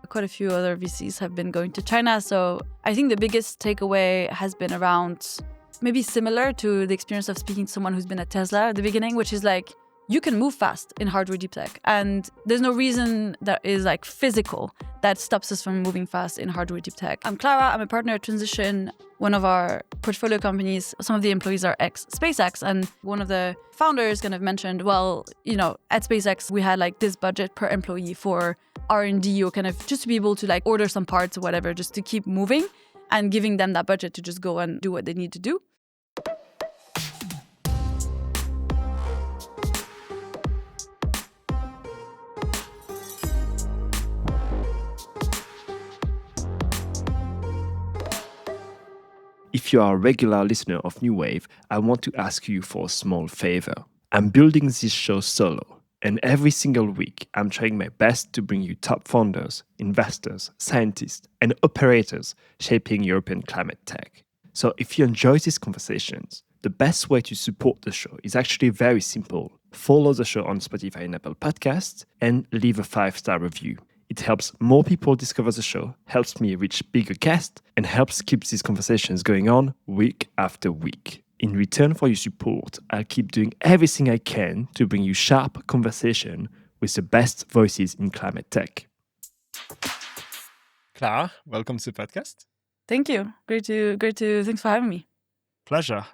Quite a few other VCs have been going to China. So I think the biggest takeaway has been around maybe similar to the experience of speaking to someone who's been at Tesla at the beginning, which is like, you can move fast in hardware deep tech. And there's no reason that is like physical that stops us from moving fast in hardware deep tech. I'm Clara, I'm a partner at Transition, one of our portfolio companies. Some of the employees are ex-SpaceX. And one of the founders kind of mentioned, well, at SpaceX, we had like this budget per employee for R&D or kind of just to be able to like order some parts or whatever, just to keep moving and giving them that budget to just go and do what they need to do. If you are a regular listener of New Wave, I want to ask you for a small favor. I'm building this show solo, and every single week I'm trying my best to bring you top founders, investors, scientists, and operators shaping European climate tech. So if you enjoy these conversations, the best way to support the show is actually very simple. Follow the show on Spotify and Apple Podcasts and leave a 5-star review. It helps more people discover the show, helps me reach bigger guests, and helps keep these conversations going on week after week. In return for your support, I'll keep doing everything I can to bring you sharp conversation with the best voices in climate tech. Clara, welcome to the podcast. Thank you. Great to. Thanks for having me. Pleasure.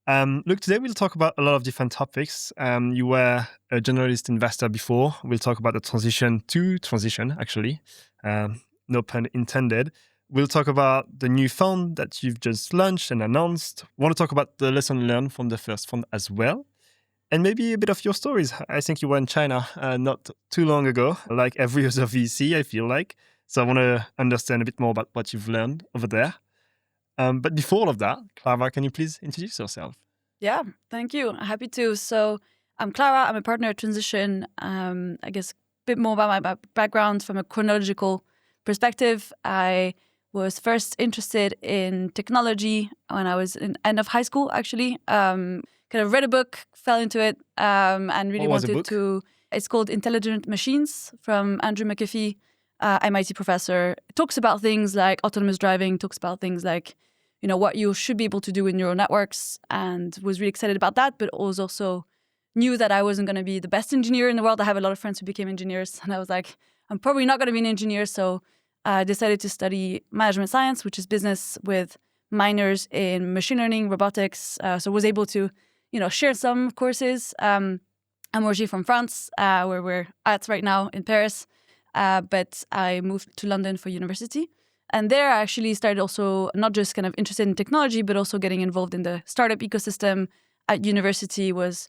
Look, today we'll talk about a lot of different topics. You were a generalist investor before. We'll talk about the transition, actually. No pun intended. We'll talk about the new fund that you've just launched and announced. We want to talk about the lesson learned from the first fund as well. And maybe a bit of your stories. I think you were in China not too long ago, like every other VC, I feel like. So I want to understand a bit more about what you've learned over there. But before all of that, Clara, can you please introduce yourself? Yeah, thank you. Happy to. So I'm Clara. I'm a partner at Transition. I guess a bit more about my background from a chronological perspective. I was first interested in technology when I was in end of high school, actually. Kind of read a book, fell into it, and really wanted to. It's called Intelligent Machines from Andrew McAfee, MIT professor. It talks about things like autonomous driving, talks about things like what you should be able to do with neural networks, and was really excited about that, but was also knew that I wasn't going to be the best engineer in the world. I have a lot of friends who became engineers, and I was like, I'm probably not going to be an engineer, so I decided to study management science, which is business with minors in machine learning, robotics, so was able to, share some courses. I'm originally from France, where we're at right now in Paris, but I moved to London for university. And there I actually started also not just kind of interested in technology, but also getting involved in the startup ecosystem. At university was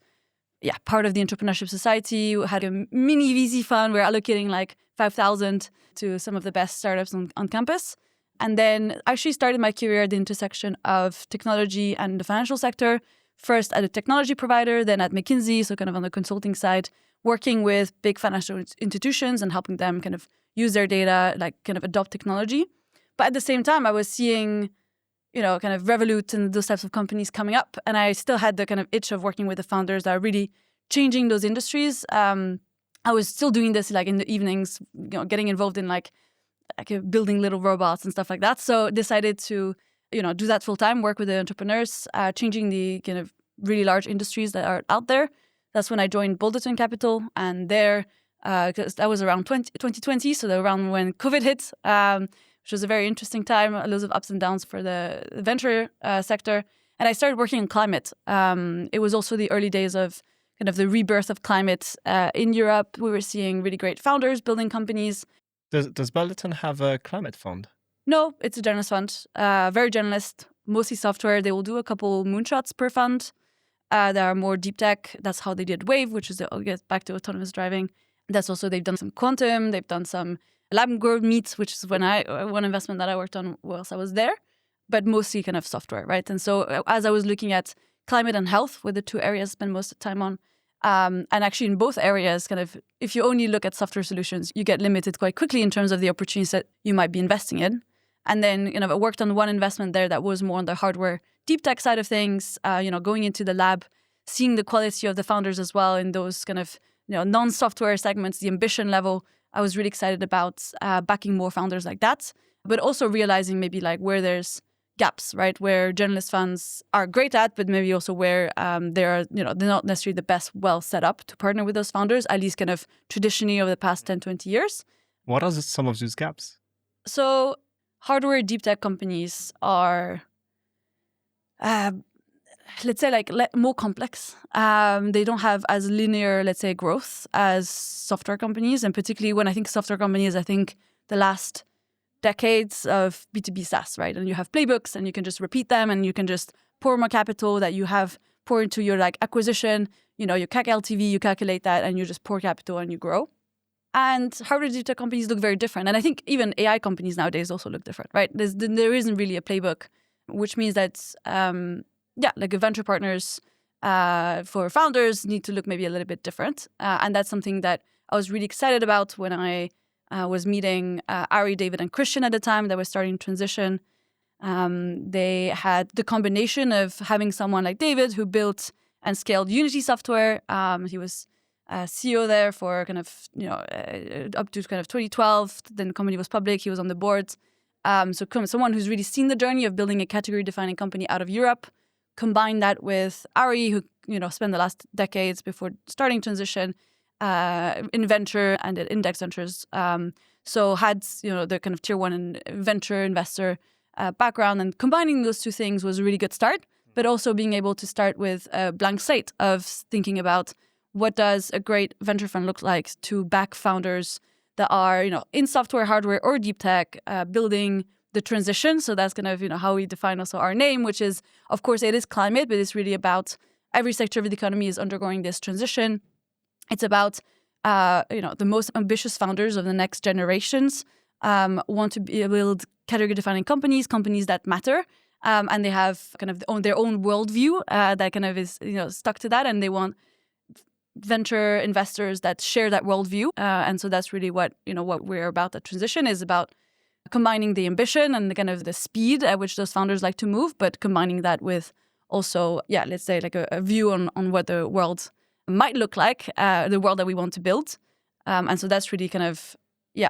part of the Entrepreneurship Society. We had a mini VC fund. We're allocating like 5,000 to some of the best startups on campus. And then I actually started my career at the intersection of technology and the financial sector, first at a technology provider, then at McKinsey, so kind of on the consulting side, working with big financial institutions and helping them kind of use their data, like kind of adopt technology. But at the same time, I was seeing, kind of Revolut and those types of companies coming up. And I still had the kind of itch of working with the founders that are really changing those industries. I was still doing this like in the evenings, getting involved in like building little robots and stuff like that. So decided to, do that full time, work with the entrepreneurs, changing the kind of really large industries that are out there. That's when I joined Boulderton Capital. And there, because that was around 2020, so around when COVID hit, which was a very interesting time, loads of ups and downs for the venture sector. And I started working on climate. It was also the early days of kind of the rebirth of climate in Europe. We were seeing really great founders building companies. Does Boulderton have a climate fund? No, it's a generalist fund. Very generalist, mostly software. They will do a couple moonshots per fund. There are more deep tech. That's how they did Wave, which is, I'll get back to autonomous driving. That's also, they've done some quantum. They've done some lab-grown meat, which is one investment that I worked on whilst I was there, but mostly kind of software, right? And so as I was looking at climate and health were the two areas I spent most of the time on. And actually in both areas, kind of, if you only look at software solutions, you get limited quite quickly in terms of the opportunities that you might be investing in. And then, I worked on one investment there that was more on the hardware deep tech side of things, going into the lab, seeing the quality of the founders as well in those kind of, non-software segments, the ambition level I was really excited about backing more founders like that, but also realizing maybe like where there's gaps, right? Where generalist funds are great at, but maybe also where they're not necessarily the best well set up to partner with those founders, at least kind of traditionally over the past 10, 20 years. What are some of those gaps? So hardware deep tech companies are, let's say, like more complex. They don't have as linear, let's say, growth as software companies. And particularly when I think software companies, I think the last decades of B2B SaaS, right? And you have playbooks and you can just repeat them and you can just pour more capital that you have pour into your like acquisition, your CAC LTV, you calculate that and you just pour capital and you grow. And hardware deep tech companies look very different. And I think even AI companies nowadays also look different, right? There isn't really a playbook, which means that, like venture partners for founders need to look maybe a little bit different. And that's something that I was really excited about when I was meeting Ari, David, and Christian at the time that was starting Transition. They had the combination of having someone like David who built and scaled Unity software. He was CEO there for kind of, up to kind of 2012. Then the company was public. He was on the board. So someone who's really seen the journey of building a category-defining company out of Europe. Combine that with Ari, who, spent the last decades before starting Transition in venture and at Index Ventures. So had, the kind of tier one venture investor background. And combining those two things was a really good start, but also being able to start with a blank slate of thinking about what does a great venture fund look like to back founders that are, in software, hardware, or deep tech, building the transition. So that's kind of, how we define also our name, which is, of course, it is climate, but it's really about every sector of the economy is undergoing this transition. It's about, the most ambitious founders of the next generations want to build category-defining companies that matter. And they have kind of their own worldview that kind of is, stuck to that. And they want venture investors that share that worldview. And so that's really what we're about. That Transition is about combining the ambition and the kind of the speed at which those founders like to move, but combining that with also, let's say like a view on what the world might look like, the world that we want to build. And so that's really kind of,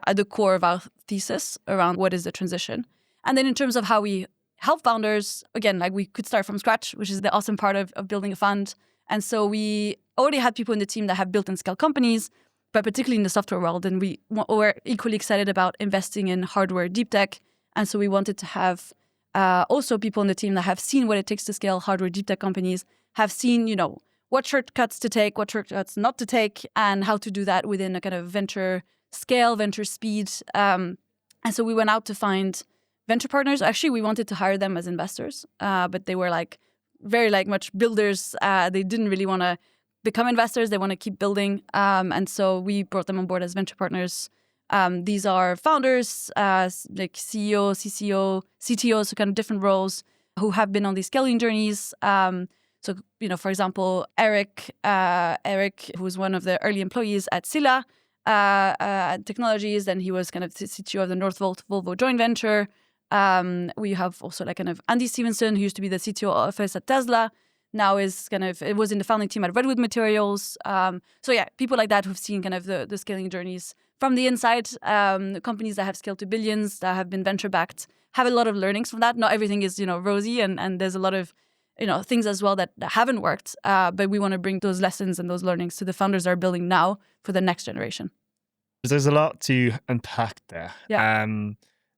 at the core of our thesis around what is the transition. And then in terms of how we help founders, again, like we could start from scratch, which is the awesome part of building a fund. And so we already had people in the team that have built and scaled companies, but particularly in the software world. And we were equally excited about investing in hardware deep tech. And so we wanted to have also people in the team that have seen what it takes to scale hardware deep tech companies, have seen, what shortcuts to take, what shortcuts not to take, and how to do that within a kind of venture scale, venture speed. And so we went out to find venture partners. Actually, we wanted to hire them as investors, but they were like very like much builders. They didn't really want to become investors. They want to keep building. And so we brought them on board as venture partners. These are founders, like CEO, CCO, CTO, so kind of different roles who have been on these scaling journeys. So, for example, Eric, who was one of the early employees at Scylla Technologies, and he was kind of the CTO of the Northvolt Volvo joint venture. We have also like kind of Andy Stevenson, who used to be the CTO office at Tesla, now is it was in the founding team at Redwood Materials. People like that who've seen kind of the scaling journeys from the inside. Companies that have scaled to billions, that have been venture backed, have a lot of learnings from that. Not everything is, rosy, and there's a lot of, things as well that haven't worked. But we want to bring those lessons and those learnings to the founders that are building now for the next generation. There's a lot to unpack there. Yeah.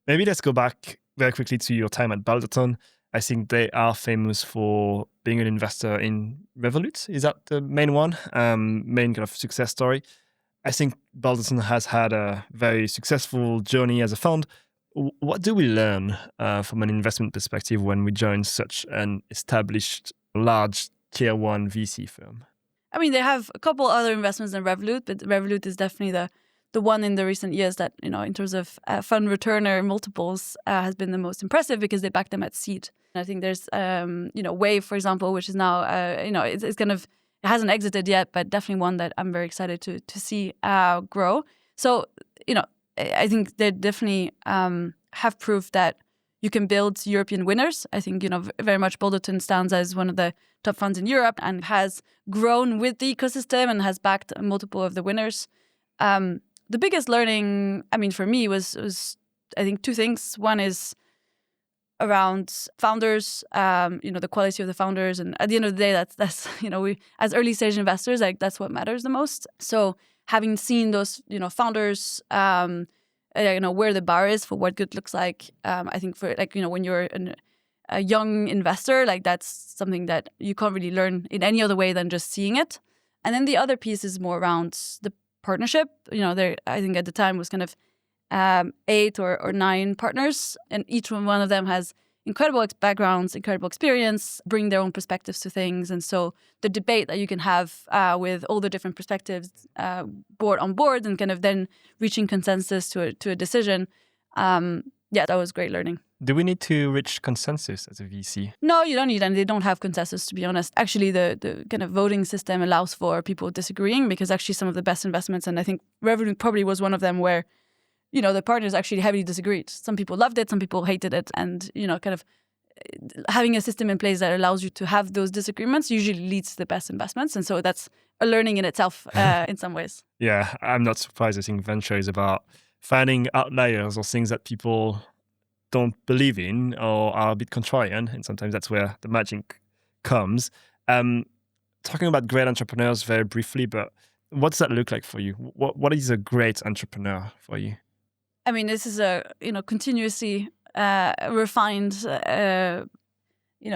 Maybe let's go back very quickly to your time at Balderton. I think they are famous for being an investor in Revolut. Is that the main one? Main kind of success story? I think Balderton has had a very successful journey as a fund. What do we learn from an investment perspective when we join such an established, large tier one VC firm? I mean, they have a couple other investments in Revolut, but Revolut is definitely the one in the recent years that, in terms of fund returner multiples, has been the most impressive because they back them at seed. And I think there's, Wave, for example, which is now, it's kind of, it hasn't exited yet, but definitely one that I'm very excited to see grow. So, I think they definitely have proved that you can build European winners. I think, very much Balderton stands as one of the top funds in Europe and has grown with the ecosystem and has backed multiple of the winners. the biggest learning, I mean, for me was I think two things. One is around founders, the quality of the founders. And at the end of the day, that's we, as early stage investors, like that's what matters the most. So having seen those, founders, where the bar is for what good looks like, I think for when you're a young investor, like that's something that you can't really learn in any other way than just seeing it. And then the other piece is more around the partnership. I think at the time was kind of 8 or 9 partners, and each one of them has incredible backgrounds, incredible experience, bring their own perspectives to things. And so the debate that you can have with all the different perspectives on board and kind of then reaching consensus to a decision, that was great learning. Do we need to reach consensus as a VC? No, you don't need, and they don't have consensus, to be honest. Actually, the kind of voting system allows for people disagreeing, because actually some of the best investments, and I think Revolut probably was one of them, where the partners actually heavily disagreed. Some people loved it, some people hated it. And, kind of having a system in place that allows you to have those disagreements usually leads to the best investments. And so that's a learning in itself in some ways. Yeah, I'm not surprised. I think venture is about finding outliers or things that people don't believe in or are a bit contrarian. And sometimes that's where the magic comes. Talking about great entrepreneurs very briefly, but what does that look like for you? What is a great entrepreneur for you? I mean, this is a continuously refined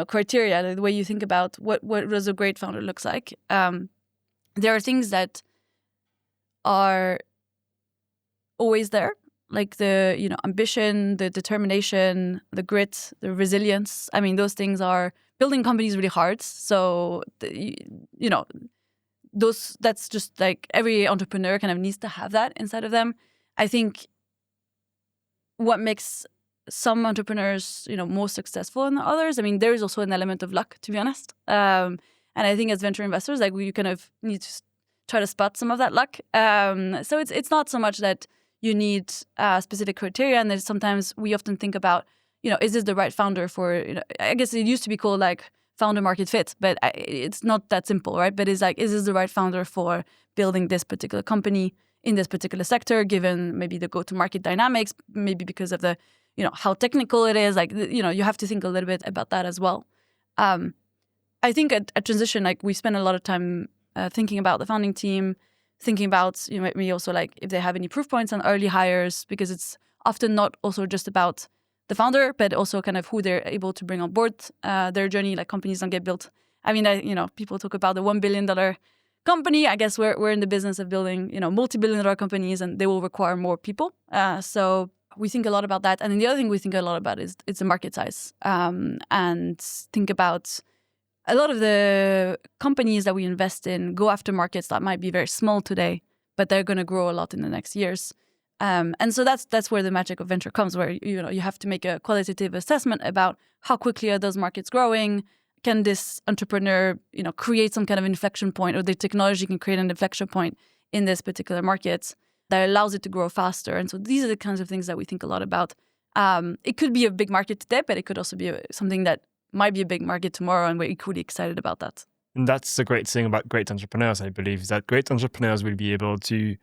criteria, the way you think about what does a great founder looks like. There are things that are always there, like the ambition, the determination, the grit, the resilience. I mean, those things are building companies really hard. So that's just like every entrepreneur kind of needs to have that inside of them. I think what makes some entrepreneurs, more successful than others, I mean, there is also an element of luck, to be honest. And I think as venture investors, like you kind of need to try to spot some of that luck. So it's not so much that you need specific criteria, and there's sometimes we often think about, is this the right founder for? I guess it used to be called like founder market fit, but it's not that simple, right? But it's like, is this the right founder for building this particular company in this particular sector, given maybe the go-to-market dynamics, maybe because of the, how technical it is, like, you have to think a little bit about that as well. I think at Transition, like we spend a lot of time thinking about the founding team, thinking about, maybe also like if they have any proof points on early hires, because it's often not also just about the founder, but also kind of who they're able to bring on board their journey. Like companies don't get built. I mean, people talk about the $1 billion company. I guess we're in the business of building, multi-billion-dollar companies, and they will require more people. So we think a lot about that. And then the other thing we think a lot about is it's the market size, and think about a lot of the companies that we invest in go after markets that might be very small today, but they're going to grow a lot in the next years. And so that's where the magic of venture comes, where you have to make a qualitative assessment about how quickly are those markets growing. Can this entrepreneur, create some kind of inflection point, or the technology can create an inflection point in this particular market that allows it to grow faster? And so these are the kinds of things that we think a lot about. It could be a big market today, but it could also be something that might be a big market tomorrow, and we're equally excited about that. And that's the great thing about great entrepreneurs, I believe, is that great entrepreneurs will be able to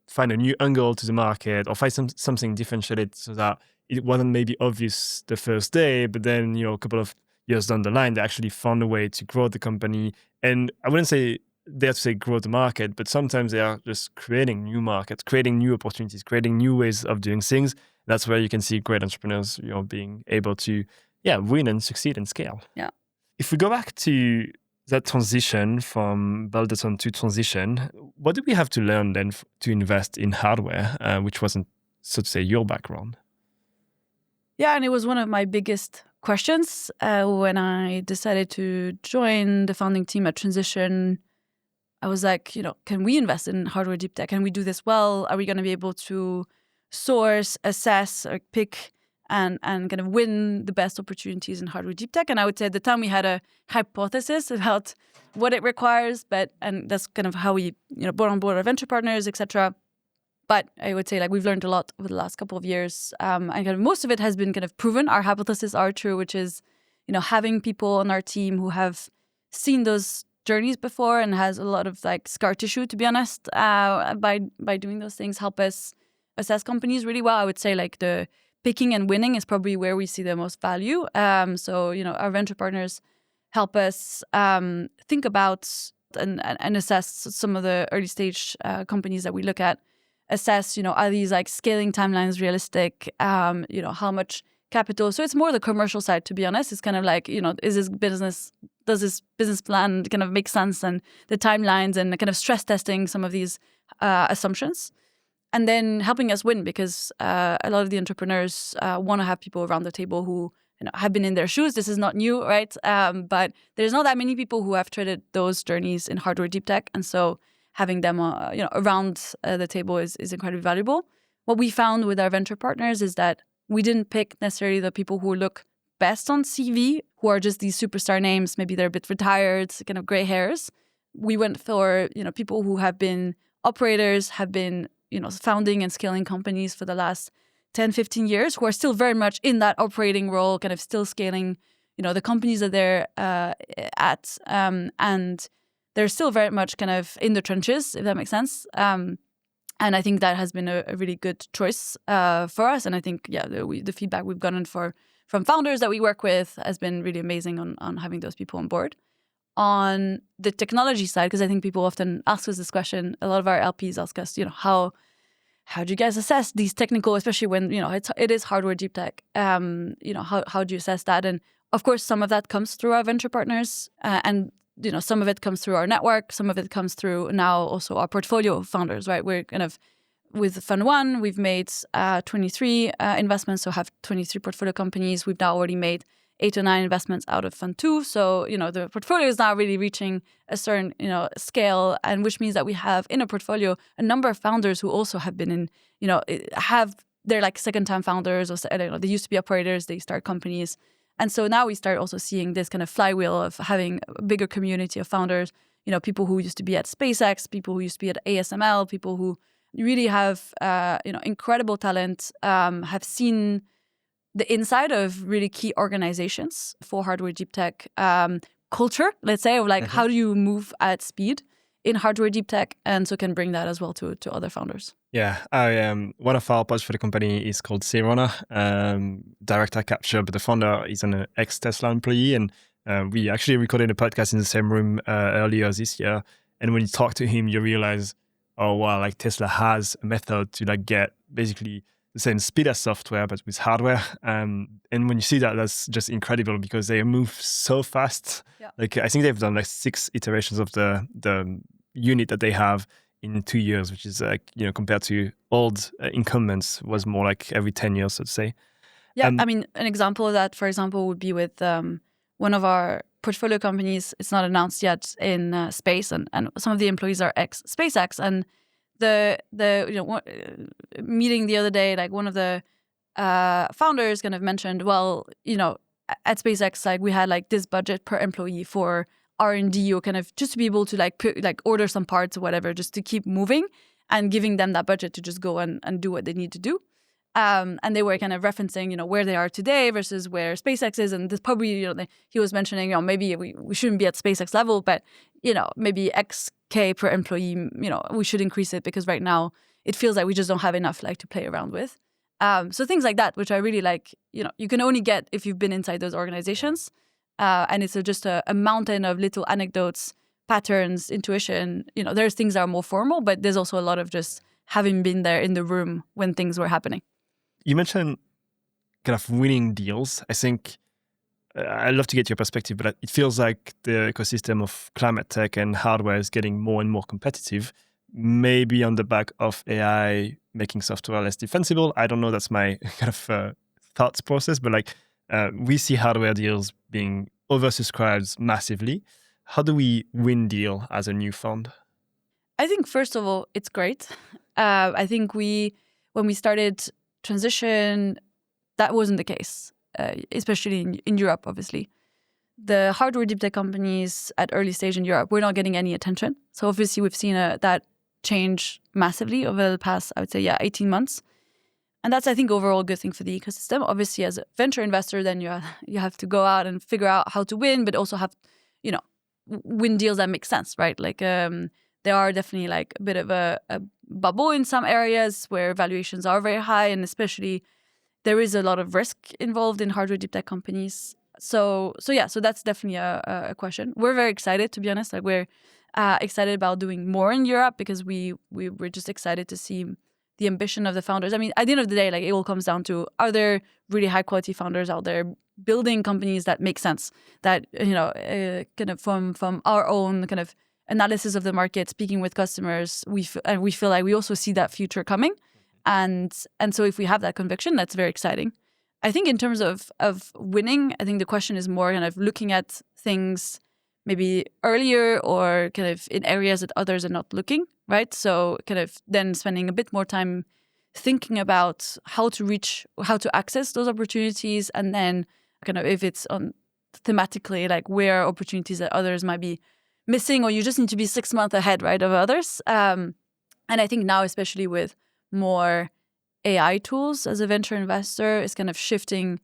find a new angle to the market or find something differentiated, so that it wasn't maybe obvious the first day, but then, a couple of years down the line, they actually found a way to grow the company. And I wouldn't say they have to say grow the market, but sometimes they are just creating new markets, creating new opportunities, creating new ways of doing things. That's where you can see great entrepreneurs, being able to, win and succeed and scale. Yeah. If we go back to that transition from Balderton to Transition, what do we have to learn then to invest in hardware, which wasn't, so to say, your background? Yeah, and it was one of my biggest questions when I decided to join the founding team at Transition. I was like, can we invest in hardware deep tech? Can we do this well? Are we going to be able to source, assess, or pick and kind of win the best opportunities in hardware deep tech? And I would say at the time we had a hypothesis about what it requires, and that's kind of how we brought on board our venture partners, etc. But I would say like we've learned a lot over the last couple of years, and kind of most of it has been kind of proven. Our hypotheses are true, which is having people on our team who have seen those journeys before and has a lot of like scar tissue, to be honest, by doing those things, help us assess companies really well. I would say like the picking and winning is probably where we see the most value. So, our venture partners help us think about and assess some of the early stage companies that we look at. Assess, are these like scaling timelines realistic? How much capital? So it's more the commercial side, to be honest. It's kind of like, does this business plan kind of make sense, and the timelines and the kind of stress testing some of these assumptions. And then helping us win, because a lot of the entrepreneurs want to have people around the table who have been in their shoes. This is not new, right? But there's not that many people who have treaded those journeys in hardware deep tech, and so having them, around the table is incredibly valuable. What we found with our venture partners is that we didn't pick necessarily the people who look best on CV, who are just these superstar names. Maybe they're a bit retired, kind of gray hairs. We went for people who have been operators, have been founding and scaling companies for the last 10, 15 years, who are still very much in that operating role, kind of still scaling, the companies that they're at. And they're still very much kind of in the trenches, if that makes sense. And I think that has been a really good choice for us. And I think, the feedback we've gotten from founders that we work with has been really amazing on having those people on board. On the technology side, because I think people often ask us this question, a lot of our LPs ask us, how do you guys assess these technical, especially when, it is hardware deep tech, how do you assess that? And of course, some of that comes through our venture partners, and some of it comes through our network, some of it comes through now also our portfolio founders, right? We're kind of, with Fund 1, we've made 23 investments, so have 23 portfolio companies. We've now already made 8 or 9 investments out of Fund 2. So, the portfolio is now really reaching a certain, scale, and which means that we have in a portfolio a number of founders who also have been in, they're like second-time founders, or they used to be operators, they start companies. And so now we start also seeing this kind of flywheel of having a bigger community of founders, people who used to be at SpaceX, people who used to be at ASML, people who really have, incredible talent, have seen the inside of really key organizations for hardware deep tech culture, let's say, of like, how do you move at speed in hardware deep tech, and so can bring that as well to other founders. Yeah, one of our portfolio company is called Seirona, director capture, but the founder is an ex-Tesla employee, and we actually recorded a podcast in the same room earlier this year. And when you talk to him, you realize, oh wow, like Tesla has a method to like get basically the same speed as software, but with hardware. And when you see that, that's just incredible, because they move so fast. Yeah. Like I think they've done like 6 iterations of the unit that they have in 2 years, which is like, compared to old incumbents, was more like every 10 years, let's say. Yeah, I mean, an example of that, for example, would be with one of our portfolio companies. It's not announced yet, in space, and some of the employees are ex-SpaceX. And the meeting the other day, like one of the founders kind of mentioned, well, at SpaceX, like we had like this budget per employee for R&D, or kind of just to be able to order some parts or whatever, just to keep moving, and giving them that budget to just go and do what they need to do. And they were kind of referencing, where they are today versus where SpaceX is. And this probably, he was mentioning, maybe we shouldn't be at SpaceX level, but, maybe X K per employee, we should increase it, because right now it feels like we just don't have enough to play around with. So things like that, which I really like, you can only get if you've been inside those organizations. And it's just a mountain of little anecdotes, patterns, intuition. There's things that are more formal, but there's also a lot of just having been there in the room when things were happening. You mentioned kind of winning deals. I think I'd love to get your perspective, but it feels like the ecosystem of climate tech and hardware is getting more and more competitive, maybe on the back of AI making software less defensible. I don't know, that's my kind of thoughts process, but we see hardware deals being oversubscribed massively. How do we win deal as a new fund? I think, first of all, it's great. I think when we started Transition, that wasn't the case, especially in Europe, obviously. The hardware deep tech companies at early stage in Europe, we're not getting any attention. So obviously we've seen that change massively over the past, I would say, 18 months. And that's, I think, overall a good thing for the ecosystem. Obviously, as a venture investor, then you have to go out and figure out how to win, but also have, win deals that make sense, right? Like there are definitely like a bit of a bubble in some areas where valuations are very high, and especially there is a lot of risk involved in hardware deep tech companies. So that's definitely a question. We're very excited, to be honest. Like we're excited about doing more in Europe because we're just excited to see the ambition of the founders. I mean, at the end of the day, like it all comes down to, are there really high quality founders out there building companies that make sense, that kind of from our own kind of analysis of the market, speaking with customers, we feel like we also see that future coming, and so if we have that conviction, that's very exciting. I think in terms of winning, I think the question is more kind of looking at things maybe earlier or kind of in areas that others are not looking, right? So kind of then spending a bit more time thinking about how to access those opportunities, and then kind of if it's on thematically, like where are opportunities that others might be missing, or you just need to be 6 months ahead, right, of others. And I think now, especially with more AI tools as a venture investor, is kind of shifting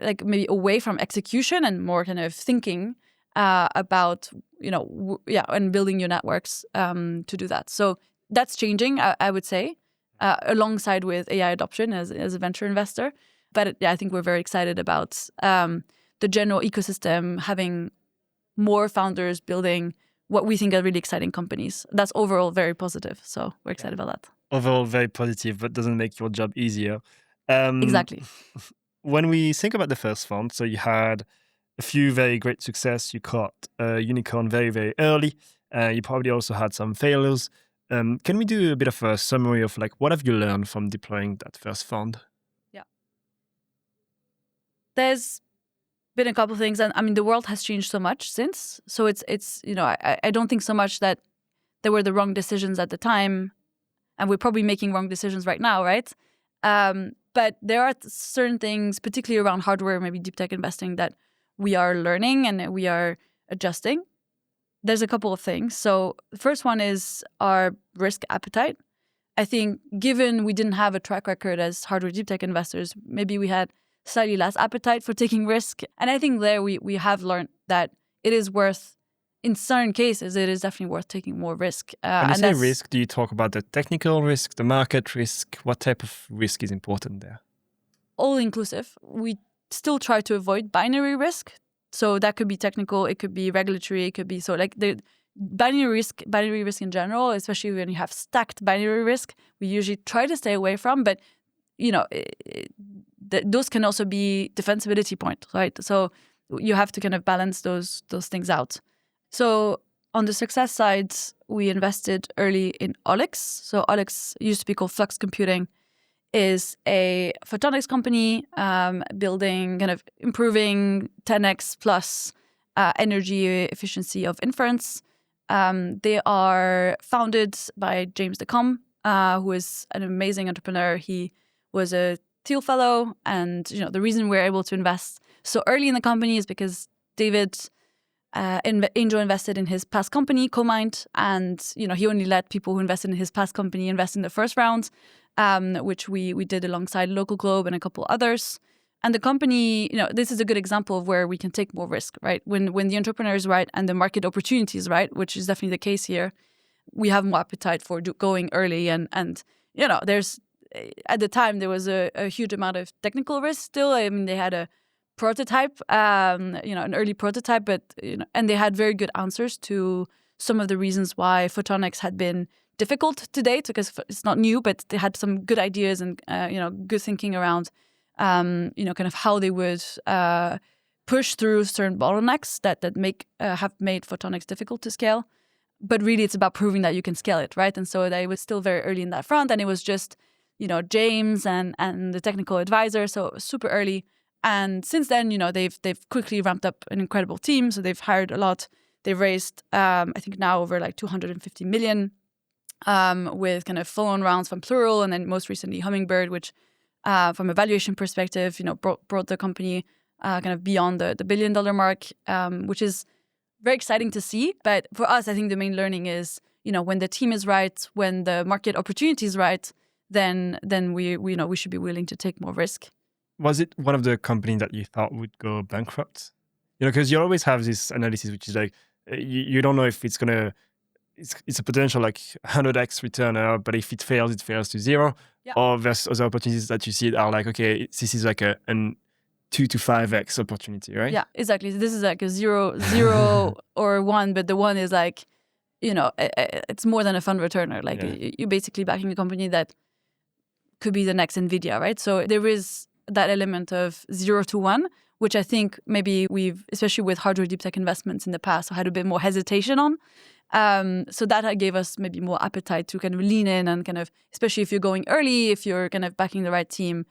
like maybe away from execution and more kind of thinking about, and building your networks to do that. So that's changing, I would say, alongside with AI adoption as a venture investor. But I think we're very excited about the general ecosystem having more founders building what we think are really exciting companies. That's overall very positive. So we're excited about that. Overall very positive, but doesn't make your job easier. Exactly. When we think about the first fund, so you had a few very great success. You caught a unicorn very, very early. You probably also had some failures. Can we do a bit of a summary of like what have you learned from deploying that first fund? Yeah. There's been a couple of things, and I mean the world has changed so much since. So it's I don't think so much that there were the wrong decisions at the time, and we're probably making wrong decisions right now, right? But there are certain things, particularly around hardware, maybe deep tech investing, that we are learning and we are adjusting. There's a couple of things. So the first one is our risk appetite. I think given we didn't have a track record as hardware deep tech investors, maybe we had slightly less appetite for taking risk. And I think there we have learned that it is worth, in certain cases, it is definitely worth taking more risk. When you say risk, do you talk about the technical risk, the market risk? What type of risk is important there? All inclusive. We still try to avoid binary risk. So that could be technical, it could be regulatory, it could be so like the binary risk in general, especially when you have stacked binary risk, we usually try to stay away from. But those can also be defensibility points, right? So you have to kind of balance those things out. So on the success side, we invested early in Olix. So Olix used to be called Flux Computing, is a photonics company building, kind of improving 10x plus energy efficiency of inference. They are founded by James DeCom, who is an amazing entrepreneur. He was a Thiel Fellow, and the reason we're able to invest so early in the company is because David angel invested in his past company, CoMind, and he only let people who invested in his past company invest in the first round, which we did alongside Local Globe and a couple others. And the company, this is a good example of where we can take more risk, right? When the entrepreneur is right and the market opportunity is right, which is definitely the case here, we have more appetite for going early. And there's, at the time, there was a huge amount of technical risk still. I mean, they had a prototype, an early prototype, but and they had very good answers to some of the reasons why photonics had been difficult to date, because it's not new, but they had some good ideas and good thinking around kind of how they would push through certain bottlenecks that have made photonics difficult to scale. But really, it's about proving that you can scale it, right? And so they were still very early in that front, and it was just James and the technical advisor, so super early. And since then, they've quickly ramped up an incredible team. So they've hired a lot. They've raised, I think now over like 250 million with kind of follow-on rounds from Plural, and then most recently Hummingbird, which from a valuation perspective, brought the company kind of beyond the $1 billion mark, which is very exciting to see. But for us, I think the main learning is, when the team is right, when the market opportunity is right, then we should be willing to take more risk. Was it one of the companies that you thought would go bankrupt? Because you always have this analysis, which is like, You don't know if it's gonna. It's a potential like 100x returner, but if it fails to zero. Yeah. Or there's other opportunities that you see that are like, okay, this is like an 2 to 5x opportunity, right? Yeah, exactly. So this is like a zero or one, but the one is like, it's more than a fund returner. Like you're basically backing a company that could be the next NVIDIA, right? So there is that element of 0 to 1, which I think maybe we've, especially with hardware deep tech investments in the past, had a bit more hesitation on. So that gave us maybe more appetite to kind of lean in and kind of, especially if you're going early, if you're kind of backing the right team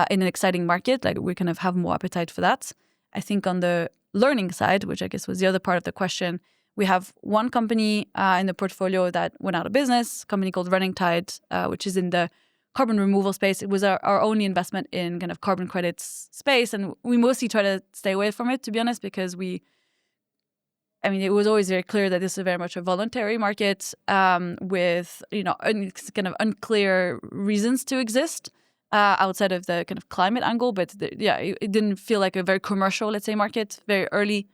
in an exciting market, like we kind of have more appetite for that. I think on the learning side, which I guess was the other part of the question, we have one company in the portfolio that went out of business, a company called Running Tide, which is in the carbon removal space. It was our only investment in kind of carbon credits space. And we mostly try to stay away from it, to be honest, because it was always very clear that this is very much a voluntary market with, kind of unclear reasons to exist outside of the kind of climate angle. But it didn't feel like a very commercial, let's say, market very early.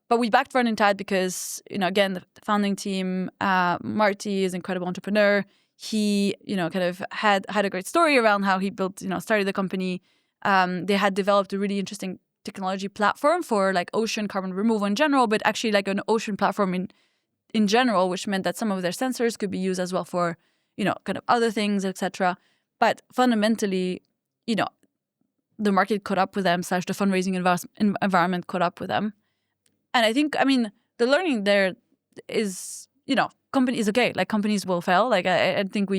But we backed Running Tide because, again, the founding team, Marty is an incredible entrepreneur. He, kind of had a great story around how he built, started the company. They had developed a really interesting technology platform for like ocean carbon removal in general, but actually like an ocean platform in general, which meant that some of their sensors could be used as well for, kind of other things, etc. But fundamentally, the market caught up with them, / the fundraising environment caught up with them. And I think, the learning there is, companies, okay, like companies will fail. Like I think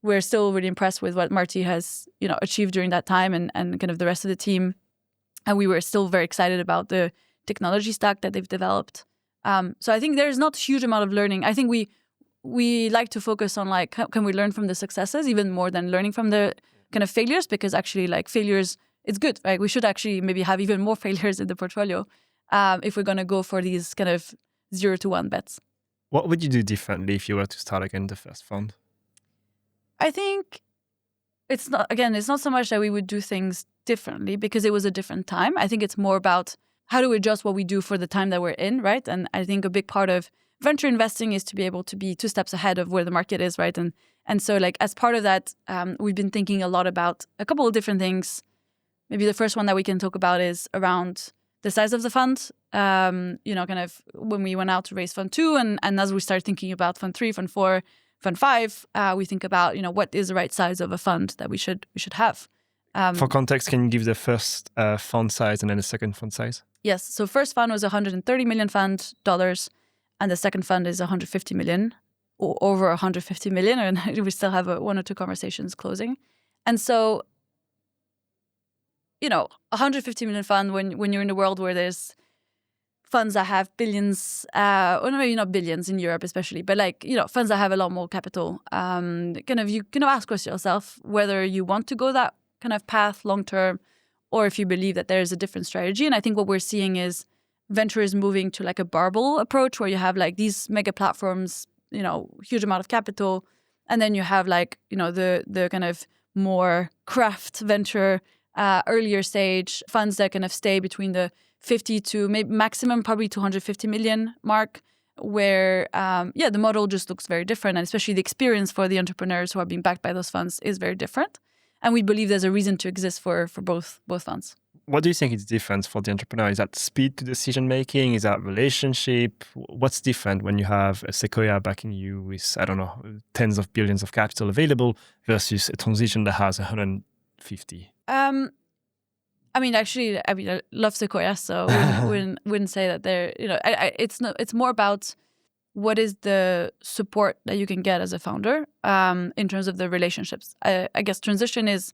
we're still really impressed with what Marty has, achieved during that time and kind of the rest of the team. And we were still very excited about the technology stack that they've developed. So I think there's not a huge amount of learning. I think we like to focus on like, how can we learn from the successes even more than learning from the kind of failures, because actually like failures, it's good, right? We should actually maybe have even more failures in the portfolio if we're going to go for these kind of 0 to 1 bets. What would you do differently if you were to start again the first fund? I think it's not so much that we would do things differently because it was a different time. I think it's more about how do we adjust what we do for the time that we're in, right? And I think a big part of venture investing is to be able to be 2 steps ahead of where the market is, right? And so like as part of that, we've been thinking a lot about a couple of different things. Maybe the first one that we can talk about is around the size of the fund. Kind of when we went out to raise fund 2 and as we start thinking about fund 3, fund 4, fund 5, we think about, what is the right size of a fund that we should have. For context, can you give the first fund size and then the second fund size? Yes. So first fund was $130 million dollars, and the second fund is $150 million, or over $150 million, and we still have 1 or 2 conversations closing. And so, $150 million fund when you're in a world where there's funds that have billions, or maybe not billions in Europe especially, but like, funds that have a lot more capital. You can ask yourself whether you want to go that kind of path long term, or if you believe that there is a different strategy. And I think what we're seeing is venture is moving to like a barbell approach where you have like these mega platforms, huge amount of capital, and then you have like, the kind of more craft venture, earlier stage funds that kind of stay between the 50 to maybe maximum probably 250 million mark, where the model just looks very different, and especially the experience for the entrepreneurs who are being backed by those funds is very different. And we believe there's a reason to exist for both funds. What do you think is different for the entrepreneur? Is that speed to decision making? Is that relationship? What's different when you have a Sequoia backing you with, I don't know, tens of billions of capital available versus a transition that has 150? I love Sequoia, so wouldn't say that they're, it's more about what is the support that you can get as a founder in terms of the relationships. I guess Transition is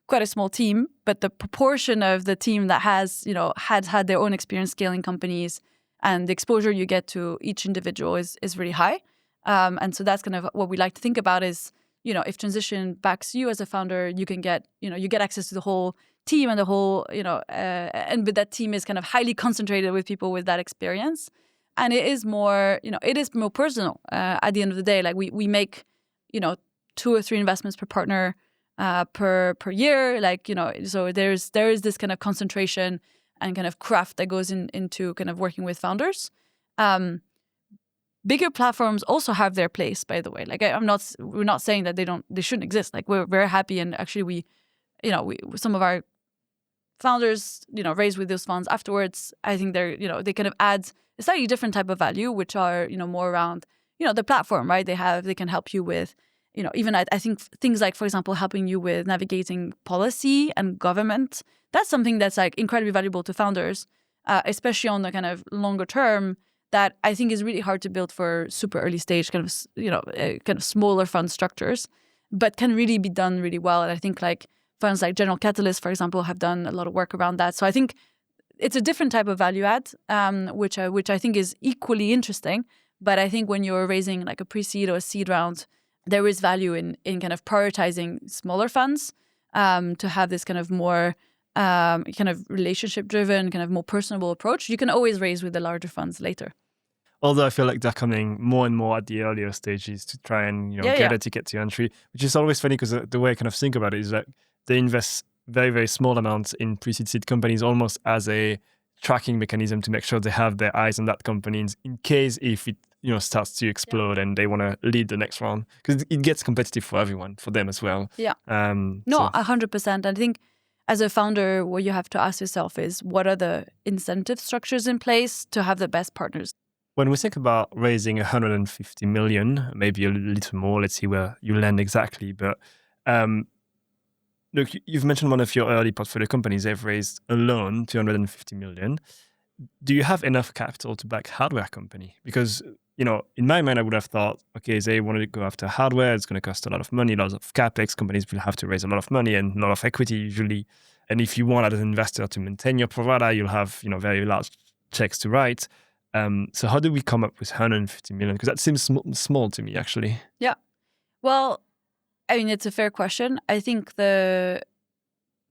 quite a small team, but the proportion of the team that has, had their own experience scaling companies and the exposure you get to each individual is really high. And so that's kind of what we like to think about is, if Transition backs you as a founder, you can get, you get access to the whole team and the whole, but that team is kind of highly concentrated with people with that experience. And it is more, it is more personal at the end of the day. Like we make, 2 or 3 investments per partner per year. Like, so there is this kind of concentration and kind of craft that goes into kind of working with founders. Bigger platforms also have their place, by the way. Like we're not saying that they shouldn't exist. Like we're very happy, and actually some of our founders, raised with those funds afterwards. I think they kind of add a slightly different type of value, which are, more around, the platform, right? They can help you with, even I think things like, for example, helping you with navigating policy and government. That's something that's like incredibly valuable to founders, especially on the kind of longer term, that I think is really hard to build for super early stage kind of smaller fund structures, but can really be done really well. And I think like funds like General Catalyst, for example, have done a lot of work around that. So I think it's a different type of value add, which I think is equally interesting. But I think when you're raising like a pre-seed or a seed round, there is value in kind of prioritizing smaller funds to have this kind of more kind of relationship-driven, kind of more personable approach. You can always raise with the larger funds later. Although I feel like they're coming more and more at the earlier stages to try and get a ticket to entry, which is always funny because the way I kind of think about it is that they invest very, very small amounts in pre-seed seed companies almost as a tracking mechanism to make sure they have their eyes on that company in case if it starts to explode and they want to lead the next round, because it gets competitive for everyone, for them as well. Yeah. 100%. I think as a founder, what you have to ask yourself is, what are the incentive structures in place to have the best partners? When we think about raising 150 million, maybe a little more, let's see where you land exactly. But look, you've mentioned one of your early portfolio companies. They've raised alone 250 million. Do you have enough capital to back hardware company? Because, in my mind, I would have thought, okay, they wanted to go after hardware. It's going to cost a lot of money, lots of capex. Companies will have to raise a lot of money and a lot of equity usually. And if you want as an investor to maintain your pro rata, you'll have, very large checks to write. So how do we come up with 150 million? Because that seems small to me, actually. Yeah. Well, I mean, it's a fair question. I think the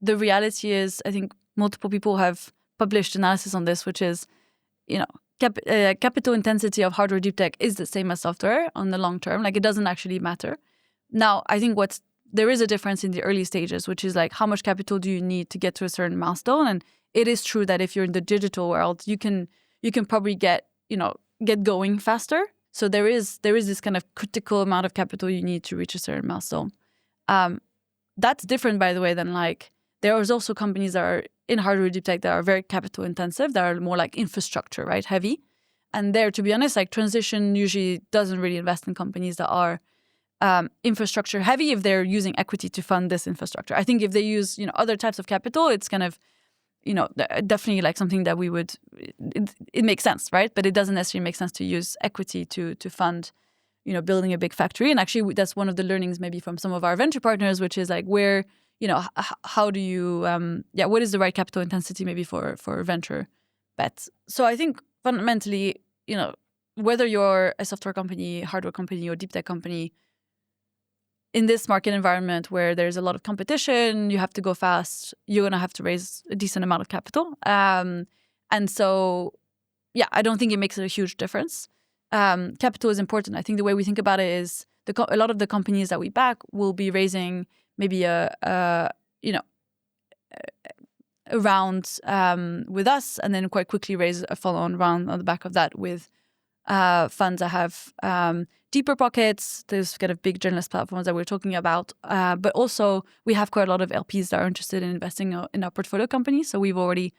reality is, I think multiple people have published analysis on this, which is, capital intensity of hardware deep tech is the same as software on the long term. Like, it doesn't actually matter. Now, I think there is a difference in the early stages, which is like, how much capital do you need to get to a certain milestone? And it is true that if you're in the digital world, you can probably get going faster. So there is this kind of critical amount of capital you need to reach a certain milestone. That's different, by the way, than like, there is also companies that are in hardware deep tech that are very capital intensive, that are more like infrastructure, right, heavy. And there, to be honest, like Transition usually doesn't really invest in companies that are infrastructure heavy if they're using equity to fund this infrastructure. I think if they use other types of capital, it's kind of definitely like something that we would, it makes sense, right? But it doesn't necessarily make sense to use equity to fund, building a big factory. And actually, that's one of the learnings maybe from some of our venture partners, which is like where, how do you, what is the right capital intensity maybe for venture bets? So I think fundamentally, whether you're a software company, hardware company, or deep tech company, in this market environment where there's a lot of competition, you have to go fast, you're going to have to raise a decent amount of capital. And so, I don't think it makes a huge difference. Capital is important. I think the way we think about it is a lot of the companies that we back will be raising maybe a round with us, and then quite quickly raise a follow-on round on the back of that with funds that have deeper pockets. There's kind of big journalist platforms that we're talking about. But also, we have quite a lot of LPs that are interested in investing in our portfolio companies. So we've already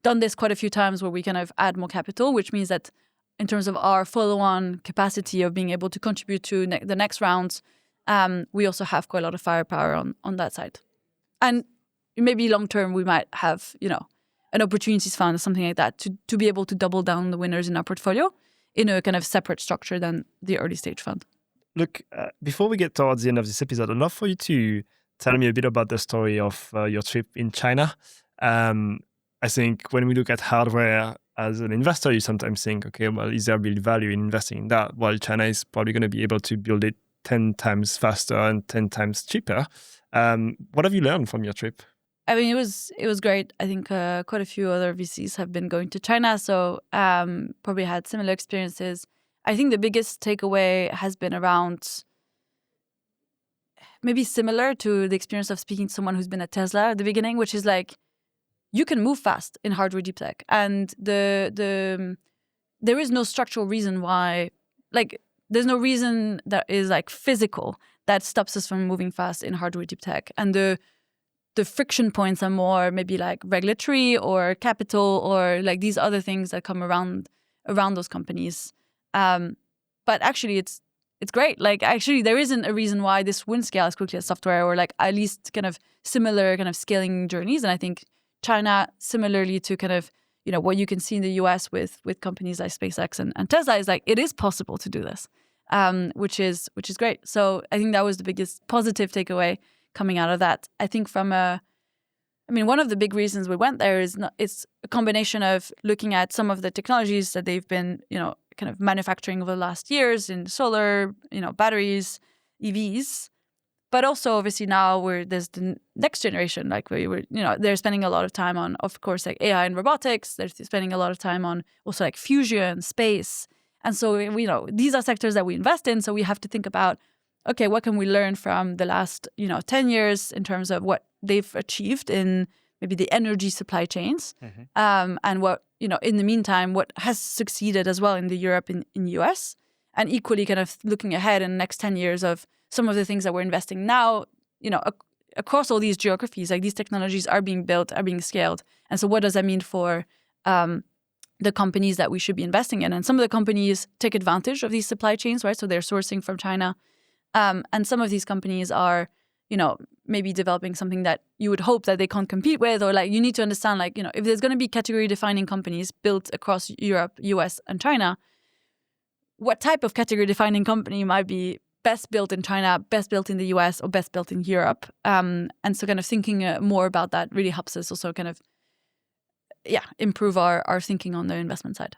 done this quite a few times where we kind of add more capital, which means that in terms of our follow-on capacity of being able to contribute to the next rounds, we also have quite a lot of firepower on that side. And maybe long-term, we might have, an opportunities fund or something like that to be able to double down the winners in our portfolio in a kind of separate structure than the early stage fund. Look, before we get towards the end of this episode, I'd love for you to tell me a bit about the story of your trip in China. I think when we look at hardware as an investor, you sometimes think, okay, well, is there real value in investing in that? While China is probably going to be able to build it 10 times faster and 10 times cheaper. What have you learned from your trip? I mean, it was great. I think quite a few other VCs have been going to China, so probably had similar experiences. I think the biggest takeaway has been around maybe similar to the experience of speaking to someone who's been at Tesla at the beginning, which is like, you can move fast in hardware deep tech. And the there is no structural reason why, like, there's no reason that is like physical that stops us from moving fast in hardware deep tech. And the friction points are more maybe like regulatory or capital or like these other things that come around those companies. But actually, it's great. Like, actually, there isn't a reason why this wouldn't scale as quickly as software, or like at least kind of similar kind of scaling journeys. And I think China, similarly to kind of, you know, what you can see in the US with companies like SpaceX and Tesla, is like it is possible to do this, which is great. So I think that was the biggest positive takeaway coming out of that. I think one of the big reasons we went there is it's a combination of looking at some of the technologies that they've been, you know, kind of manufacturing over the last years in solar, you know, batteries, EVs, but also obviously now there's the next generation, like they're spending a lot of time on, of course, like AI and robotics. They're spending a lot of time on also like fusion, space. And so, you know, these are sectors that we invest in. So we have to think about, okay, what can we learn from the last, 10 years in terms of what they've achieved in maybe the energy supply chains, and what, in the meantime, what has succeeded as well in the Europe and in US, and equally kind of looking ahead in the next 10 years of some of the things that we're investing now, across all these geographies, like these technologies are being built, are being scaled. And so what does that mean for the companies that we should be investing in? And some of the companies take advantage of these supply chains, right? So they're sourcing from China. And some of these companies are, maybe developing something that you would hope that they can't compete with, or like you need to understand, like, if there's going to be category defining companies built across Europe, US, and China, what type of category defining company might be best built in China, best built in the US, or best built in Europe? And so kind of thinking more about that really helps us also kind of, improve our thinking on the investment side.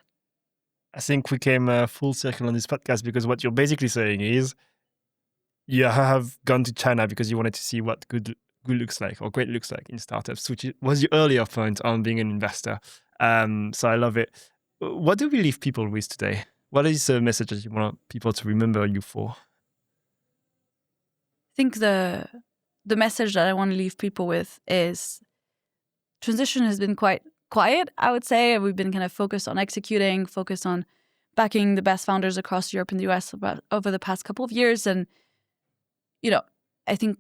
I think we came full circle on this podcast, because what you're basically saying is you have gone to China because you wanted to see what good looks like, or great looks like in startups, which was your earlier point on being an investor. So I love it. What do we leave people with today? What is the message that you want people to remember you for? I think the message that I want to leave people with is transition has been quite quiet, I would say. We've been kind of focused on executing, focused on backing the best founders across Europe and the US over the past couple of years. And, I think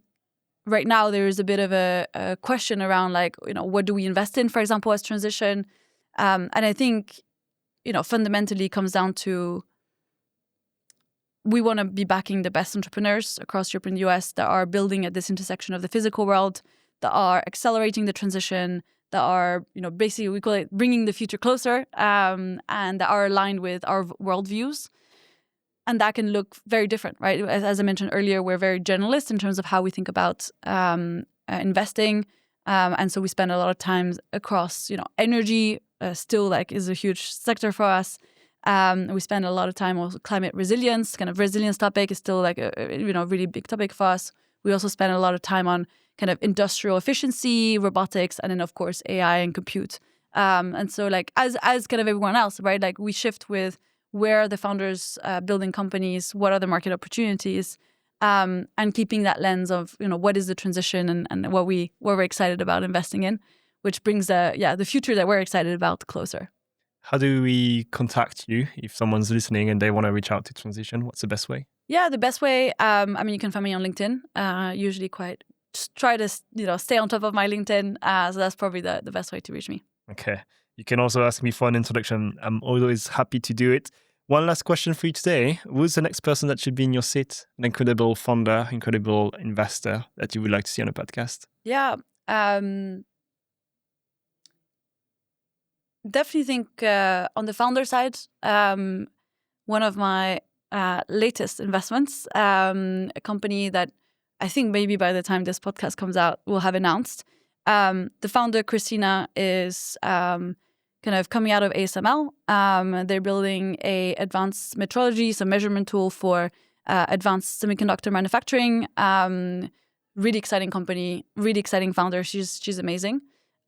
right now there is a bit of a question around, like, what do we invest in, for example, as transition? And I think, fundamentally comes down to we want to be backing the best entrepreneurs across Europe and the US that are building at this intersection of the physical world, that are accelerating the transition, that are, basically we call it bringing the future closer, and that are aligned with our worldviews. And that can look very different, right? As I mentioned earlier, we're very generalist in terms of how we think about investing. And so we spend a lot of time across, energy still like is a huge sector for us. We spend a lot of time on climate resilience. Kind of resilience topic is still like a really big topic for us. We also spend a lot of time on kind of industrial efficiency, robotics, and then of course AI and compute. And so like as kind of everyone else, right? Like we shift with where are the founders building companies, what are the market opportunities, and keeping that lens of what is the transition and what we're excited about investing in, which brings the future that we're excited about closer. How do we contact you if someone's listening and they want to reach out to transition? What's the best way? Yeah, the best way. You can find me on LinkedIn. Usually just try to stay on top of my LinkedIn. So that's probably the best way to reach me. Okay. You can also ask me for an introduction. I'm always happy to do it. One last question for you today. Who's the next person that should be in your seat? An incredible founder, incredible investor that you would like to see on a podcast? Yeah. Definitely think on the founder side, one of my latest investments, a company that I think maybe by the time this podcast comes out, we'll have announced. The founder, Christina, is kind of coming out of ASML. They're building a advanced metrology, so measurement tool for advanced semiconductor manufacturing. Really exciting company, really exciting founder. She's amazing.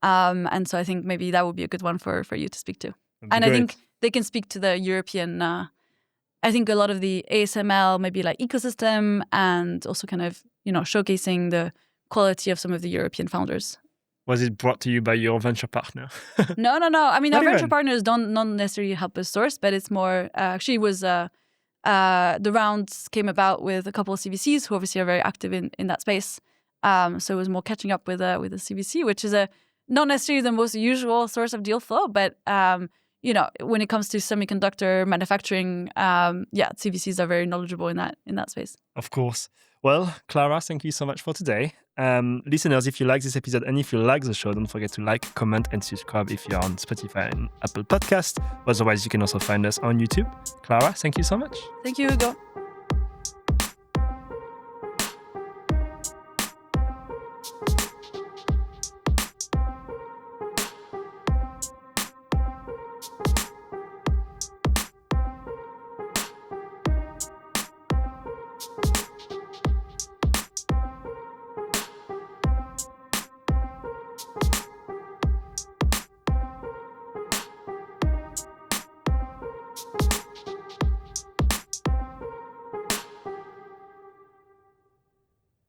And so I think maybe that would be a good one for you to speak to. And I think they can speak to the European, I think a lot of the ASML, maybe like ecosystem, and also kind of, showcasing the quality of some of the European founders. Was it brought to you by your venture partner? No. I mean, Not our venture even. partners don't not necessarily help us source, but it's more actually it was the rounds came about with a couple of CVCs who obviously are very active in that space. So it was more catching up with a CVC, which is not necessarily the most usual source of deal flow, but when it comes to semiconductor manufacturing, CVCs are very knowledgeable in that space. Of course. Well, Clara, thank you so much for today. Listeners, if you like this episode and if you like the show, don't forget to like, comment, and subscribe if you're on Spotify and Apple Podcast. Otherwise, you can also find us on YouTube. Clara, thank you so much. Thank you, Hugo.